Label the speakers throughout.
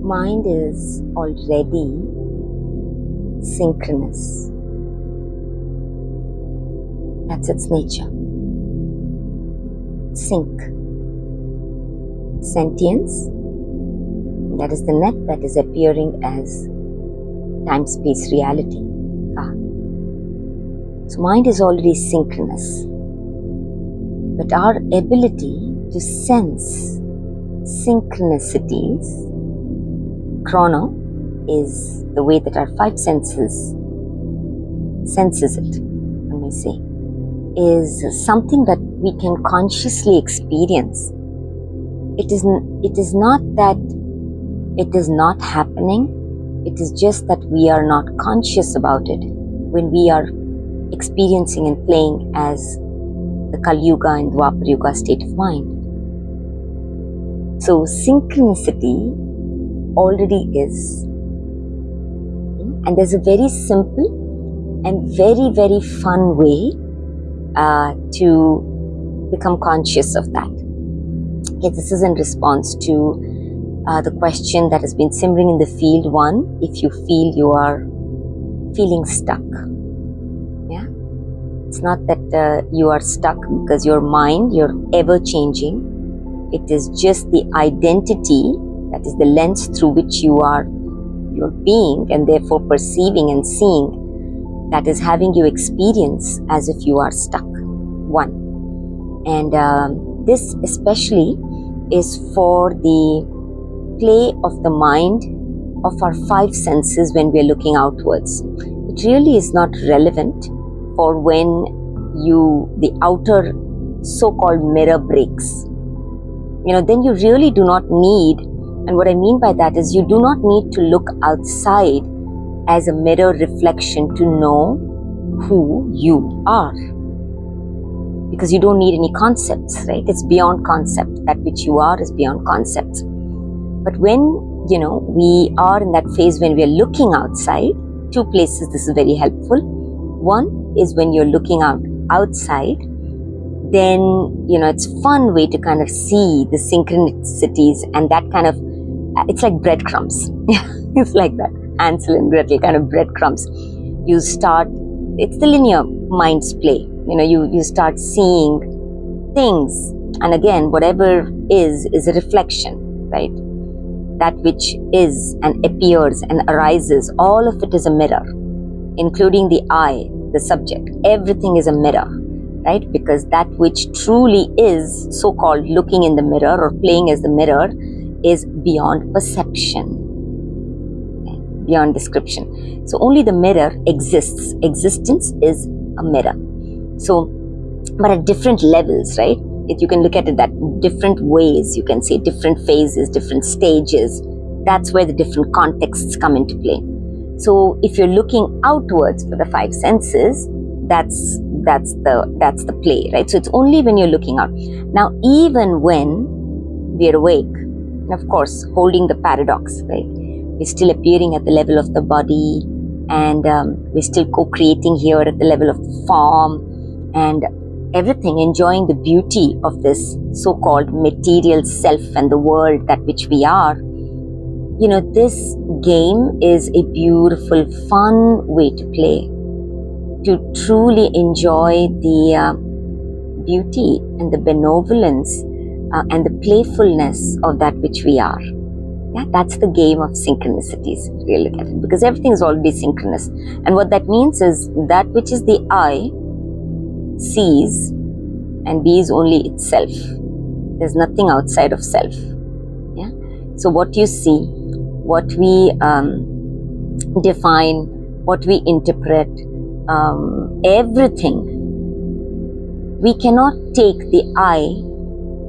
Speaker 1: Mind is already synchronous. That's its nature. Sync. Sentience. That is the net that is appearing as time-space reality. So mind is already synchronous. But our ability to sense synchronicities, chrono, is the way that our five senses senses it, when we say, is something that we can consciously experience. It is not that it is not happening, it is just that we are not conscious about it when we are experiencing and playing as the Kali Yuga and Dwapar Yuga state of mind. So synchronicity already is. And there's a very simple and very, very fun way to become conscious of that. Okay, this is in response to the question that has been simmering in the field. One, if you feel you are feeling stuck. Yeah, it's not that you are stuck because your mind, you're ever changing. It is just the identity, that is the lens through which you're being and therefore perceiving and seeing, that is having you experience as if you are stuck. One. And this especially is for the play of the mind of our five senses when we are looking outwards. It really is not relevant for when the outer so-called mirror breaks. Then you really do not need, and what I mean by that is you do not need to look outside as a mirror reflection to know who you are. Because you don't need any concepts, right? It's beyond concept. That which you are is beyond concepts. But when, we are in that phase when we are looking outside, two places this is very helpful. One is when you're looking outside, then, it's a fun way to kind of see the synchronicities, and that kind of, it's like breadcrumbs. It's like that. Hansel and Gretel kind of breadcrumbs. You start, it's the linear mind's play. You start seeing things, and again, whatever is a reflection, right? That which is and appears and arises, all of it is a mirror, including the I, the subject. Everything is a mirror, right? Because that which truly is so-called looking in the mirror or playing as the mirror is beyond perception, beyond description. So only the mirror exists. Existence is a mirror. So, but at different levels, right? You can look at it that different ways. You can say different phases, different stages. That's where the different contexts come into play. So if you're looking outwards for the five senses, that's the play, right? So it's only when you're looking out. Now, even when we're awake, and of course, holding the paradox, right? We're still appearing at the level of the body, and we're still co-creating here at the level of the form, and everything, enjoying the beauty of this so-called material self and the world that which we are. This game is a beautiful, fun way to play, to truly enjoy the beauty and the benevolence and the playfulness of that which we are. Yeah, that's the game of synchronicities, really look at it, because everything is already synchronous. And what that means is that which is the I sees and bees only itself. There's nothing outside of self. Yeah. So what you see, what we define, what we interpret, everything, we cannot take the I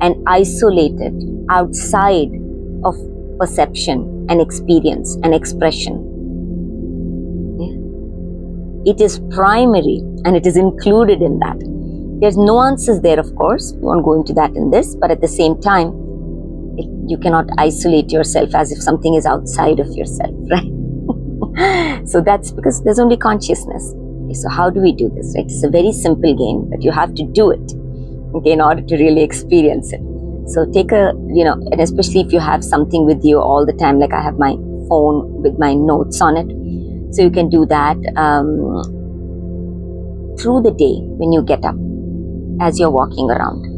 Speaker 1: and isolate it outside of perception and experience and expression. Yeah. It is primary and it is included in that. There's nuances there, of course. We won't go into that in this, but at the same time, you cannot isolate yourself as if something is outside of yourself, right? So that's because there's only consciousness. Okay, so how do we do this, right? It's a very simple game, but you have to do it, okay, in order to really experience it. So take and especially if you have something with you all the time, like I have my phone with my notes on it. So you can do that through the day when you get up, as you're walking around.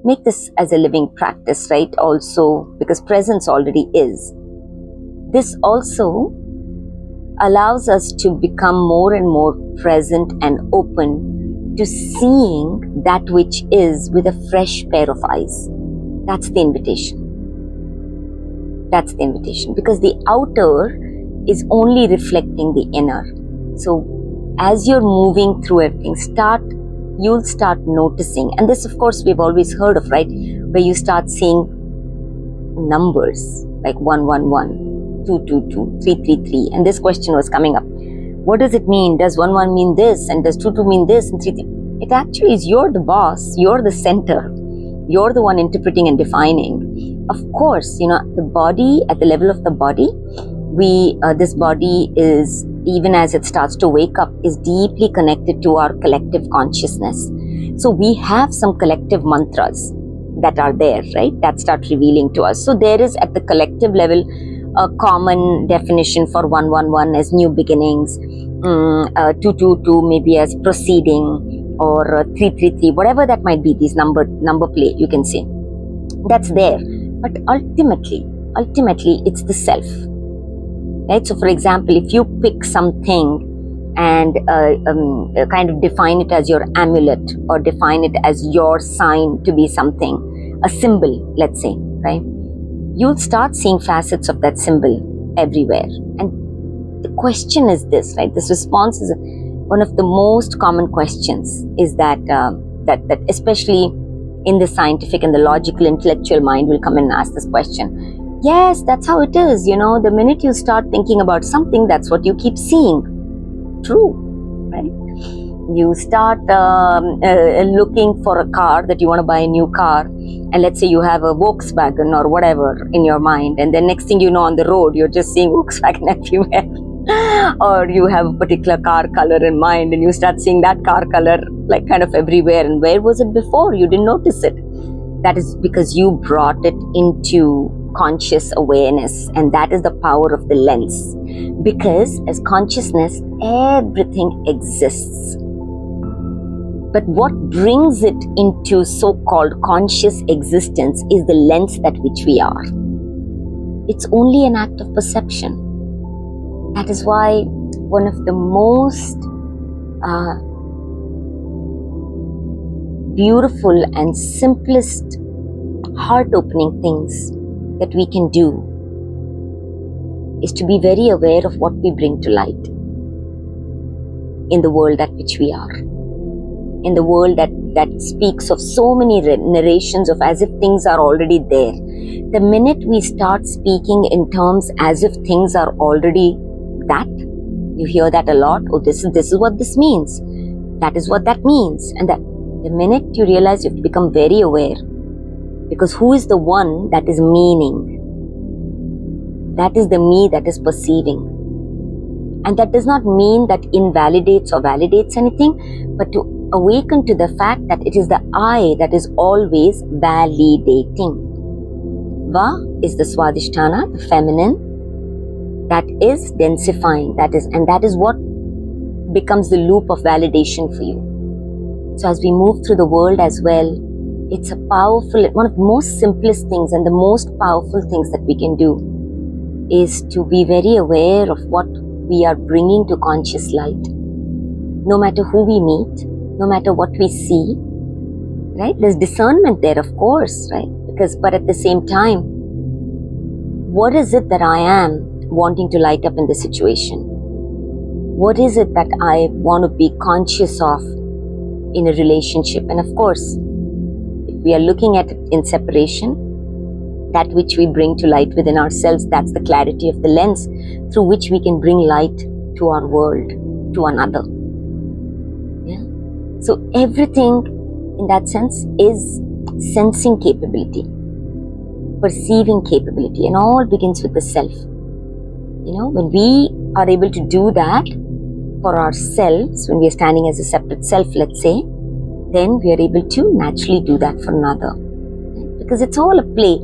Speaker 1: Make this as a living practice, right? Also, because presence already is. This also allows us to become more and more present and open to seeing that which is with a fresh pair of eyes. That's the invitation. That's the invitation, because the outer is only reflecting the inner. So as you're moving through everything, you'll start noticing, and this of course we've always heard of, right? Where you start seeing numbers like 111, 222, 333, and this question was coming up. What does it mean? Does 11 mean this? And does 22 mean this? And 333? It actually is, you're the boss, you're the center, you're the one interpreting and defining. Of course, the body, at the level of the body, this body is, even as it starts to wake up, is deeply connected to our collective consciousness. So we have some collective mantras that are there, right? That start revealing to us. So there is, at the collective level, a common definition for 111 as new beginnings, 222 maybe as proceeding, or 333, whatever that might be, these number play, you can say. That's there. But ultimately, it's the self. Right? So for example, if you pick something and kind of define it as your amulet, or define it as your sign to be something, a symbol, let's say, right? You'll start seeing facets of that symbol everywhere. And the question is this, right? This response is one of the most common questions, is that especially in the scientific and the logical, intellectual mind will come and ask this question. Yes, that's how it is. The minute you start thinking about something, that's what you keep seeing. True, right? You start looking for a car, that you want to buy a new car, and let's say you have a Volkswagen or whatever in your mind, and then next thing you know, on the road you're just seeing Volkswagen everywhere. Or you have a particular car color in mind and you start seeing that car color like kind of everywhere, and where was it before? You didn't notice it. That is because you brought it into conscious awareness, and that is the power of the lens. Because as consciousness, everything exists. But what brings it into so-called conscious existence is the lens that which we are. It's only an act of perception. That is why one of the most beautiful and simplest heart-opening things that we can do is to be very aware of what we bring to light in the world at which we are. In the world that speaks of so many narrations of as if things are already there. The minute we start speaking in terms as if things are already that, you hear that a lot. Oh, this is what this means. That is what that means. And that the minute you realize, you have to become very aware. Because who is the one that is meaning? That is the me that is perceiving. And that does not mean that invalidates or validates anything, but to awaken to the fact that it is the I that is always validating. Va is the Swadhisthana, the feminine, that is densifying, that is what becomes the loop of validation for you. So as we move through the world as well, it's a powerful, one of the most simplest things and the most powerful things that we can do is to be very aware of what we are bringing to conscious light. No matter who we meet, no matter what we see, right? There's discernment there, of course, right? But at the same time, what is it that I am wanting to light up in the situation? What is it that I want to be conscious of in a relationship? And of course, if we are looking at it in separation, that which we bring to light within ourselves, that's the clarity of the lens through which we can bring light to our world, to another. Yeah? So everything in that sense is sensing capability, perceiving capability, and all begins with the self. You know, when we are able to do that for ourselves, when we are standing as a separate self, let's say, then we are able to naturally do that for another. Because it's all a play.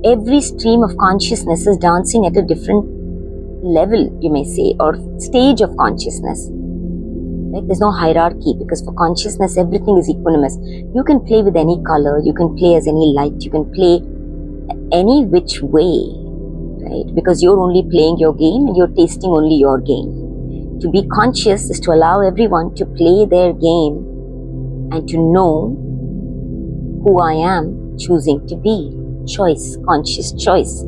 Speaker 1: Every stream of consciousness is dancing at a different level, you may say, or stage of consciousness. Right? There's no hierarchy, because for consciousness, everything is equanimous. You can play with any color, you can play as any light, you can play any which way, right? Because you're only playing your game and you're tasting only your game. To be conscious is to allow everyone to play their game and to know who I am choosing to be. Choice, conscious choice.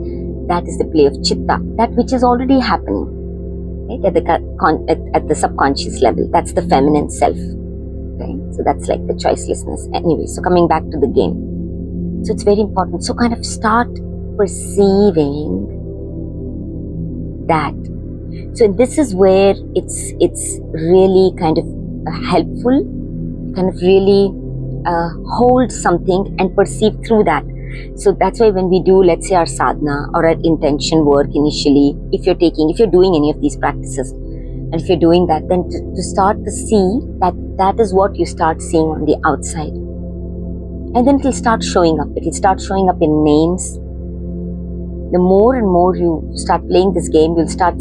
Speaker 1: That is the play of chitta, that which is already happening, right? At the subconscious level. That's the feminine self, right? So that's like the choicelessness. Anyway, so coming back to the game. So it's very important. So kind of start perceiving that. So this is where it's really kind of helpful, kind of really hold something and perceive through that. So that's why when we do, let's say, our sadhana or our intention work initially, if you're doing any of these practices, and if you're doing that, then to start to see that is what you start seeing on the outside. And then it'll start showing up. It'll start showing up in names. The more and more you start playing this game, you'll start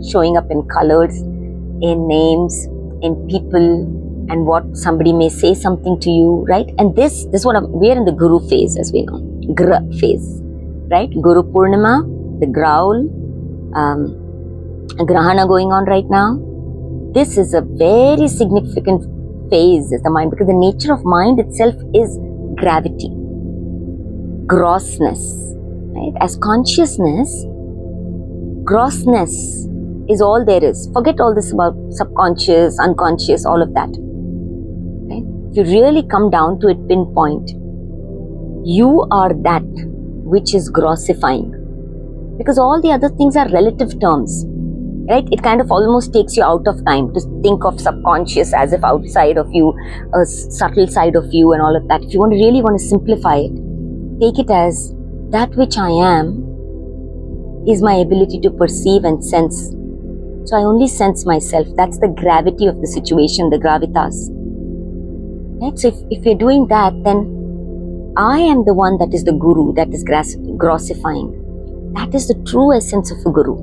Speaker 1: showing up in colors, in names, in people, and what somebody may say something to you, right? And this we are in the Guru phase, as we know, Gra phase, right? Guru Purnima, the growl, Grahana going on right now. This is a very significant phase of the mind, because the nature of mind itself is gravity, grossness, right? As consciousness, grossness is all there is. Forget all this about subconscious, unconscious, all of that. Right? If you really come down to it, pinpoint, you are that which is grossifying. Because all the other things are relative terms. right? It kind of almost takes you out of time to think of subconscious as if outside of you, a subtle side of you and all of that. If you really want to simplify it, take it as that which I am is my ability to perceive and sense. So I only sense myself. That's the gravity of the situation, the gravitas. Right? So if you're doing that, then I am the one that is the guru, that is grossifying. That is the true essence of a guru.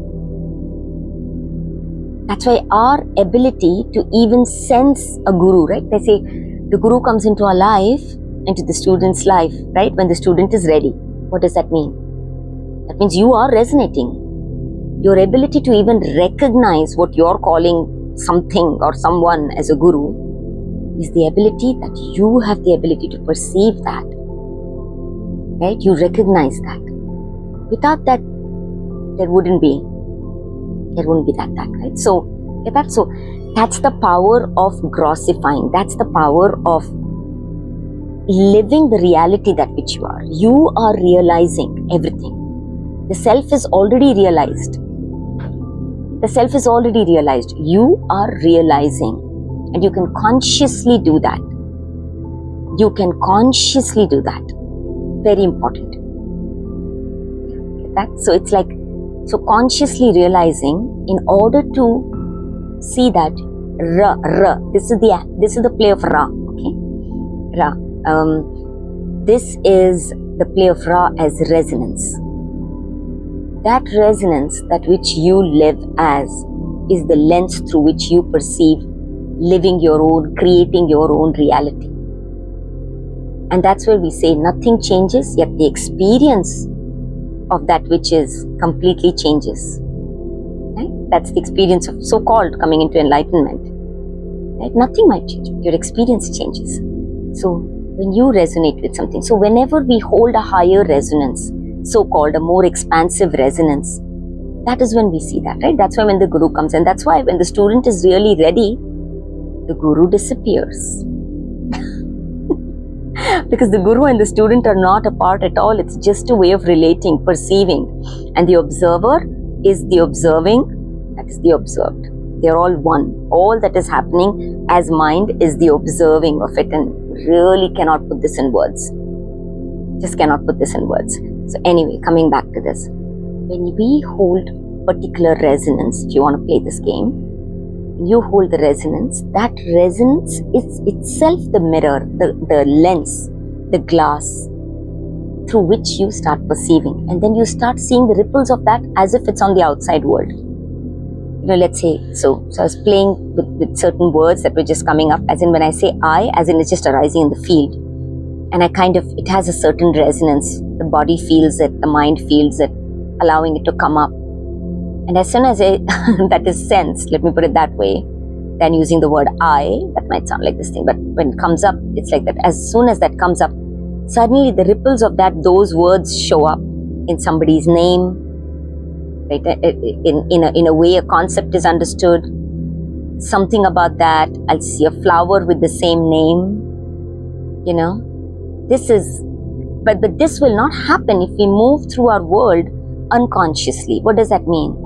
Speaker 1: That's why our ability to even sense a guru, right? They say the guru comes into our life, into the student's life, right? When the student is ready. What does that mean? That means you are resonating. Your ability to even recognize what you're calling something or someone as a guru is the ability that you have the ability to perceive that. Right? You recognize that. Without that, there wouldn't be that, right? So that's the power of grossifying. That's the power of living the reality that which you are. You are realizing everything. The self is already realized. The self is already realized. You are realizing, and you can consciously do that. You can consciously do that. Very important. Get that? So it's like, so consciously realizing, in order to see that this is the play of Ra. Okay, Ra. This is the play of Ra as resonance. That resonance, that which you live as, is the lens through which you perceive living your own, creating your own reality. And that's where we say nothing changes, yet the experience of that which is completely changes. Right? That's the experience of so-called coming into enlightenment. Right? Nothing might change, your experience changes. So when you resonate with something, so whenever we hold a higher resonance, so-called a more expansive resonance, that is when we see that, right? That's why when the guru comes, and that's why when the student is really ready, the guru disappears. Because the guru and the student are not apart at all. It's just a way of relating, perceiving. And the observer is the observing, that is the observed. They're all one. All that is happening as mind is the observing of it, and really cannot put this in words. Just cannot put this in words. So anyway, coming back to this. When we hold particular resonance, if you want to play this game, you hold the resonance, that resonance is itself the mirror, the lens, the glass through which you start perceiving. And then you start seeing the ripples of that as if it's on the outside world. You know, let's say, so I was playing with certain words that were just coming up, as in when I say I, as in it's just arising in the field. And it has a certain resonance. The body feels it, the mind feels it, allowing it to come up. And as soon as that is sensed, let me put it that way, then using the word I, that might sound like this thing, but when it comes up, it's like that. As soon as that comes up, suddenly the ripples of those words show up in somebody's name, right? In a way, a concept is understood. Something about that, I'll see a flower with the same name, you know. This is, but this will not happen if we move through our world unconsciously. What does that mean?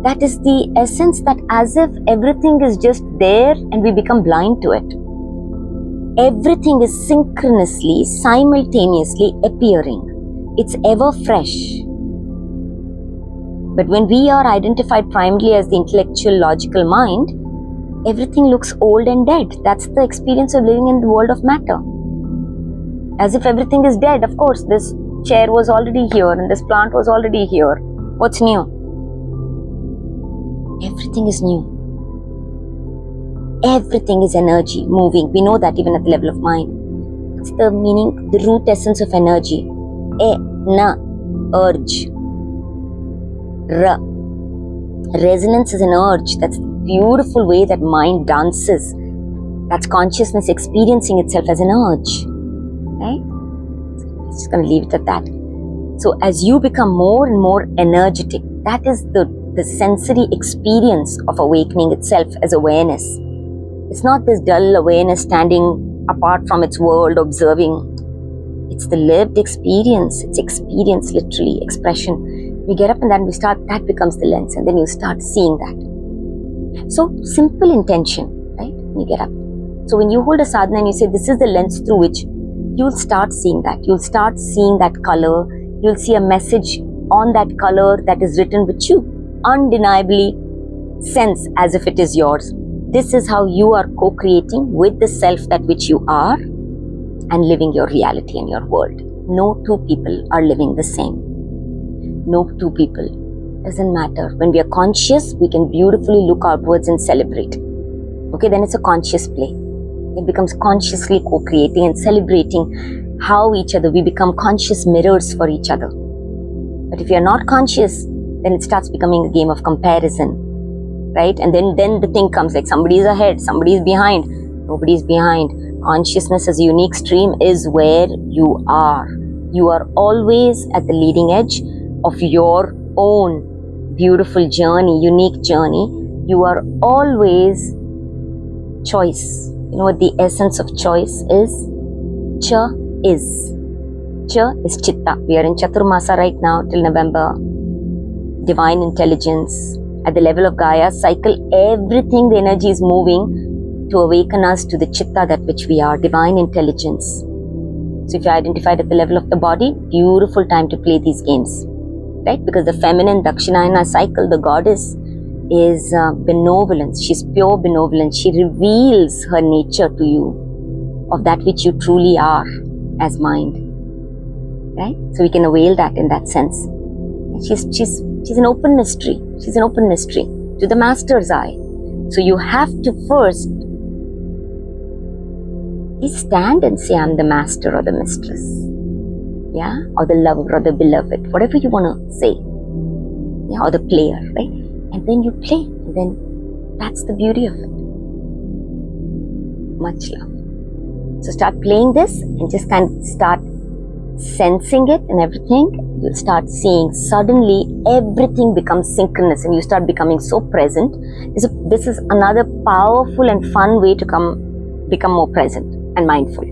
Speaker 1: That is the essence, that as if everything is just there and we become blind to it. Everything is synchronously, simultaneously appearing. It's ever fresh. But when we are identified primarily as the intellectual, logical mind, everything looks old and dead. That's the experience of living in the world of matter. As if everything is dead. Of course, this chair was already here and this plant was already here. What's new? Everything is new. Everything is energy, moving. We know that even at the level of mind. It's the meaning, the root essence of energy. Urge. Resonance is an urge. That's the beautiful way that mind dances. That's consciousness experiencing itself as an urge. Right? So I'm just going to leave it at that. So as you become more and more energetic, that is the sensory experience of awakening itself as awareness. It's not this dull awareness standing apart from its world, observing. It's the lived experience. It's experience, literally, expression. We get up and then that becomes the lens, and then you start seeing that. So simple intention, right? When you get up. So when you hold a sadhana and you say, this is the lens through which you'll start seeing that. You'll start seeing that color. You'll see a message on that color that is written which you undeniably sense as if it is yours. This is how you are co-creating with the self that which you are and living your reality in your world. No two people are living the same. No two people. Doesn't matter. When we are conscious, we can beautifully look outwards and celebrate. Okay, then it's a conscious play. It becomes consciously co-creating and celebrating how each other, we become conscious mirrors for each other. But if you're not conscious, then it starts becoming a game of comparison, right? And then the thing comes like somebody's ahead, somebody's behind, nobody's behind. Consciousness as a unique stream is where you are. You are always at the leading edge of your own beautiful journey, unique journey. You are always choice. You know what the essence of choice is? Cha is. Cha is Chitta. We are in Chaturmasa right now till November. Divine intelligence. At the level of Gaia cycle, everything, the energy is moving to awaken us to the Chitta that which we are, divine intelligence. So if you identified at the level of the body, beautiful time to play these games. Right? Because the feminine Dakshinayana cycle, the goddess, is benevolence. She's pure benevolence. She reveals her nature to you of that which you truly are as mind. Right? So we can avail that in that sense. She's an open mystery. She's an open mystery to the master's eye. So you have to first stand and say, I'm the master or the mistress. Yeah? Or the lover or the beloved. Whatever you want to say. Yeah? Or the player, right? And then you play. And then that's the beauty of it. Much love. So start playing this and just kind of start sensing it and everything. You'll start seeing suddenly everything becomes synchronous and you start becoming so present. This is another powerful and fun way to become more present and mindful.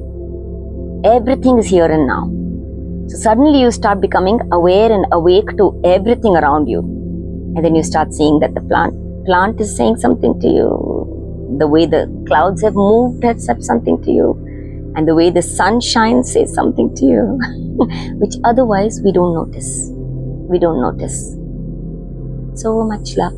Speaker 1: Everything is here and now. So suddenly you start becoming aware and awake to everything around you. And then you start seeing that the plant is saying something to you. The way the clouds have moved has said something to you. And the way the sun shines says something to you. Which otherwise we don't notice. We don't notice. So much love.